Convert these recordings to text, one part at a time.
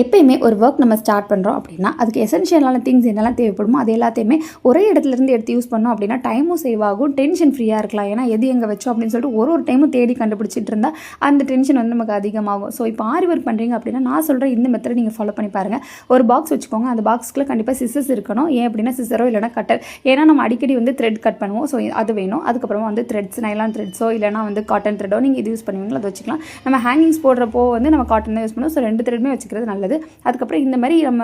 எப்பயுமே ஒரு ஒர்க் நம்ம ஸ்டார்ட் பண்ணுறோம் அப்படின்னா அதுக்கு எசென்ஷியலான திங்ஸ் என்னெல்லாம் தேவைப்படுமோ அது எல்லாத்தையுமே ஒரே இடத்துலேருந்து எடுத்து யூஸ் பண்ணோம் அப்படின்னா டைமும் சேவ் ஆகும், டென்ஷன் ஃப்ரீயாக இருக்கலாம். ஏன்னா எது எங்கே வச்சோம் அப்படின்னு சொல்லிட்டு ஒரு டைமும் தேடி கண்டுபிடிச்சிட்டு இருந்தால் அந்த டென்ஷன் வந்து நமக்கு அதிகமாகும். ஸோ இப்போ ஆரி ஒர்க் பண்ணுறீங்க அப்படின்னா நான் சொல்கிற இந்த மெத்தடை நீங்கள் ஃபாலோ பண்ணி பாருங்கள். ஒரு பாக்ஸ் வச்சுக்கோங்க, அந்த பாக்ஸ்க்குள்ளே கண்டிப்பாக சிசர்ஸ் இருக்கணும். ஏன் அப்படின்னா சிசரோ இல்லைனா கட்டர், ஏன்னா நம்ம அடிக்கடி வந்து த்ரெட் கட் பண்ணுவோம். ஸோ அது வேணும். அதுக்கப்புறமா வந்து த்ரெட்ஸ், நைலான் த்ரெட்ஸோ இல்லைனா வந்து காட்டன் த்ரெட்டோ நீங்கள் இது யூஸ் பண்ணுவீங்களோ அதை வச்சுக்கலாம். நம்ம ஹேங்கிங்ஸ் போடுறப்போ வந்து நம்ம காட்டன் தான் யூஸ் பண்ணுவோம். ஸோ 2 த்ரெட்டுமே வச்சுக்கிறது நல்லது. அதுக்கப்புறம் இந்த மாதிரி நம்ம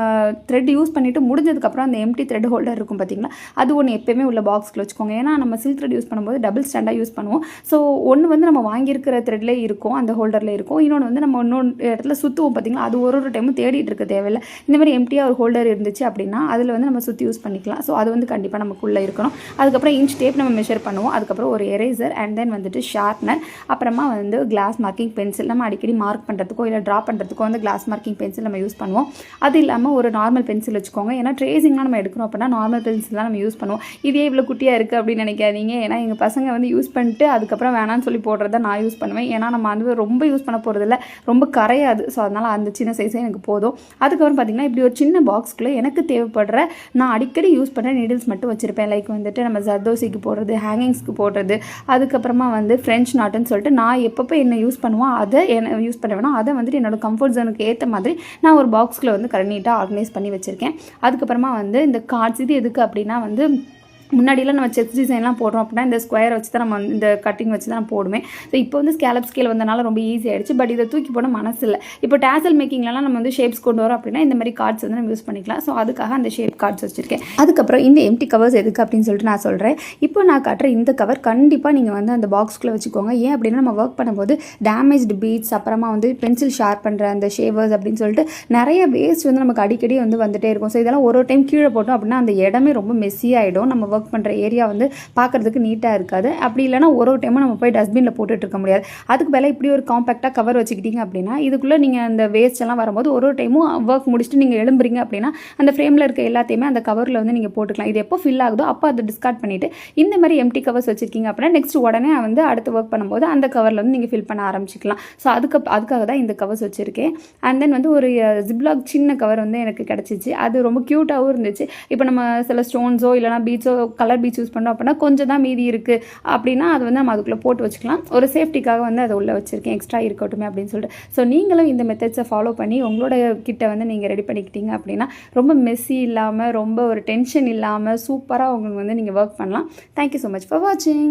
த்ரெட் யூஸ் பண்ணிவிட்டு முடிஞ்சதுக்கப்புறம் அந்த எம்டி த்ரெட் ஹோல்டர் இருக்கும் பார்த்தீங்களா, அது ஒன்று எப்போயுமே உள்ள பாக்ஸில் வச்சுக்கோங்க. ஏன்னா நம்ம சில்க் த்ரெட் யூஸ் பண்ணும்போது டபுள் ஸ்டாண்டாக யூஸ் பண்ணுவோம். ஸோ ஒன்று வந்து நம்ம வாங்கியிருக்கிற த்ரெட்லேயே இருக்கும், அந்த ஹோல்டரில் இருக்கும். இன்னொன்று வந்து நம்ம இன்னொன்று இடத்துல சுற்றுவோம் பார்த்தீங்களா, அது ஒரு டைமும் தேடிட்டு இருக்க தேவையில்லை. இந்த மாதிரி எம்டியாக ஒரு ஹோல்டர் இருந்துச்சு அப்படின்னா அதில் வந்து நம்ம சுற்றி யூஸ் பண்ணிக்கலாம். ஸோ அது வந்து கண்டிப்பாக நமக்குள்ளே இருக்கணும். அதுக்கப்புறம் இன்ச் டேப் நம்ம மெஷர் பண்ணுவோம். அதுக்கப்புறம் ஒரு எரேசர் அண்ட் தென் வந்துட்டு ஷார்ப்னர், அப்புறமா வந்து கிளாஸ் மார்க்கிங் பென்சில். நம்ம அடிக்கடி மார்க் பண்ணுறதுக்கோ இல்லை ட்ரா பண்ணுறதுக்கோ வந்து கிளாஸ் மார்க்கிங் பென்சில் நம்ம யூஸ் பண்ணுவோம். அது இல்லாமல் ஒரு நார்மல் பென்சில் வச்சுக்கோங்க. ஏன்னா ட்ரேசிங்லாம் நம்ம எடுக்கிறோம் அப்படின்னா நார்மல் பென்சில் தான் நம்ம யூஸ் பண்ணுவோம். இதே இவ்வளோ குட்டியாக இருக்குது அப்படின்னு நினைக்காதீங்க. ஏன்னா எங்கள் பசங்க வந்து யூஸ் பண்ணிட்டு அதுக்கப்புறம் வேணான்னு சொல்லி போடுறத நான் யூஸ் பண்ணுவேன். ஏன்னா நம்ம வந்து ரொம்ப யூஸ் பண்ண போகிறதில்ல, ரொம்ப கரையாது. ஸோ அதனால் அந்த சின்ன சைஸே எனக்கு போதும். அதுக்கப்புறம் பார்த்திங்கன்னா இப்படி ஒரு சின்ன பாக்ஸ்க்குள்ளே எனக்கு தேவைப்படுற நான் அடிக்கடி யூஸ் பண்ணுற நீடில்ஸ் மட்டும் வச்சுருப்பேன். லைக் வந்துட்டு நம்ம ஜர்தோசிக்கு போடுறது, ஹேங்கிங்ஸ்க்கு போடுறது, அதுக்கப்புறமா வந்து ஃப்ரெஞ்ச் நாட்டுன்னு சொல்லிட்டு நான் எப்பப்போ என்ன யூஸ் பண்ணுவோம் அதை என்ன யூஸ் பண்ண வேணும், அதை வந்துட்டு என்னோடய கம்ஃபர்ட் ஜோனுக்கு ஏற்ற மாதிரி நான் ஒரு பாக்ஸில் வந்து நீட்டாக ஆர்கனைஸ் பண்ணி வச்சுருக்கேன். அதுக்கப்புறமா வந்து இந்த கார்ட்ஸ், இது எதுக்கு அப்படின்னா வந்து முன்னாடியெல்லாம் நம்ம செஸ் டிசைன்லாம் போடுறோம் அப்படின்னா இந்த ஸ்கொயரை வச்சு தான் நம்ம இந்த கட்டிங் வச்சு தான் போடுவேன். ஸோ இப்போ வந்து ஸ்கேலப் ஸ்கேல் வந்தனால ரொம்ப ஈஸி ஆகிடுச்சு. பட் இதை தூக்கி போட மனசு இல்லை. இப்போ டேசல் மேக்கிங்லாம் நம்ம வந்து ஷேப்ஸ் கொண்டு வரோம் அப்படின்னா இந்த மாதிரி கார்ட்ஸ் வந்து நம்ம யூஸ் பண்ணிக்கலாம். ஸோ அதுக்காக அந்த ஷேப் கார்ட்ஸ் வச்சுருக்கேன். அதுக்கப்புறம் இந்த எம்டி கவர்ஸ் எதுக்கு அப்படின்னு சொல்லிட்டு நான் சொல்கிறேன். இப்போ நான் காட்டுற இந்த கவர் கண்டிப்பாக நீங்கள் வந்து அந்த பாக்ஸ்க்குள்ளே வச்சுக்கோங்க. ஏன் அப்படின்னா நம்ம ஒர்க் பண்ணும்போது டேமேஜ்டு பீட்ஸ், அப்புறமா வந்து பென்சில் ஷார்ப் பண்ணுற அந்த ஷேவர்ஸ் அப்படின்னு சொல்லிட்டு நிறைய வேஸ்ட் வந்து நமக்கு அடிக்கடி வந்து வந்துகிட்டே இருக்கும். ஸோ இதெல்லாம் ஒரு டைம் கீழே போட்டோம் அப்படின்னா அந்த இடமே ரொம்ப மெஸ்ஸியாகிடும். நம்ம ஒர்க் பண்ணுற ஏரியா வந்து பார்க்குறதுக்கு நீட்டாக இருக்காது. அப்படி இல்லைனா ஒரு டைமும் நம்ம போய் டஸ்ட்பினில் போட்டுட்டு இருக்க முடியாது. அதுக்கு மேலே இப்படி ஒரு காம்பேக்டாக கவர் வச்சுக்கிட்டீங்க அப்படின்னா இதுக்குள்ளே நீங்கள் அந்த வேஸ்ட் எல்லாம் வரும்போது ஒரு டைமும் ஒர்க் முடிச்சுட்டு நீங்கள் எழும்புறீங்க அப்படின்னா அந்த ஃப்ரேமில் இருக்க எல்லாத்தையுமே அந்த கவரில் வந்து நீங்கள் போட்டுக்கலாம். இது எப்போ ஃபில் ஆகுதோ அப்போ அதை டிஸ்கார்ட் பண்ணிவிட்டு இந்த மாதிரி எம்டி கவர்ஸ் வச்சுருக்கீங்க அப்படின்னா நெக்ஸ்ட் உடனே வந்து அடுத்து ஒர்க் பண்ணும்போது அந்த கவரில் வந்து நீங்கள் ஃபில் பண்ண ஆரம்பிச்சிக்கலாம். ஸோ அதுக்காக தான் இந்த கவர்ஸ் வச்சுருக்கேன். அண்ட் தென் வந்து ஒரு ஜிப்லாக் சின்ன கவர் வந்து எனக்கு கிடச்சிச்சு. அது ரொம்ப க்யூட்டாகவும் இருந்துச்சு. இப்போ நம்ம சில ஸ்டோன்ஸோ இல்லைனா பீட்ஸோ கலர் பீட்ஸ் யூஸ் பண்ணோம் அப்படின்னா கொஞ்சம் தான் மீதி இருக்குது அப்படின்னா அது வந்து நம்ம அதுக்குள்ளே போட்டு வச்சுக்கலாம். ஒரு சேஃப்டிக்காக வந்து அதை உள்ளே வச்சுருக்கேன், எக்ஸ்ட்ரா இருக்கட்டுமே அப்படின்னு சொல்லிட்டு. ஸோ நீங்களும் இந்த மெத்தட்ஸை ஃபாலோ பண்ணி உங்களோட கிட்ட வந்து நீங்கள் ரெடி பண்ணிக்கிட்டீங்க அப்படின்னா ரொம்ப மெஸ்ஸி இல்லாமல், ரொம்ப ஒரு டென்ஷன் இல்லாமல் சூப்பராக உங்களுக்கு வந்து நீங்கள் ஒர்க் பண்ணலாம். தேங்க்யூ ஸோ மச் ஃபார் வாட்சிங்.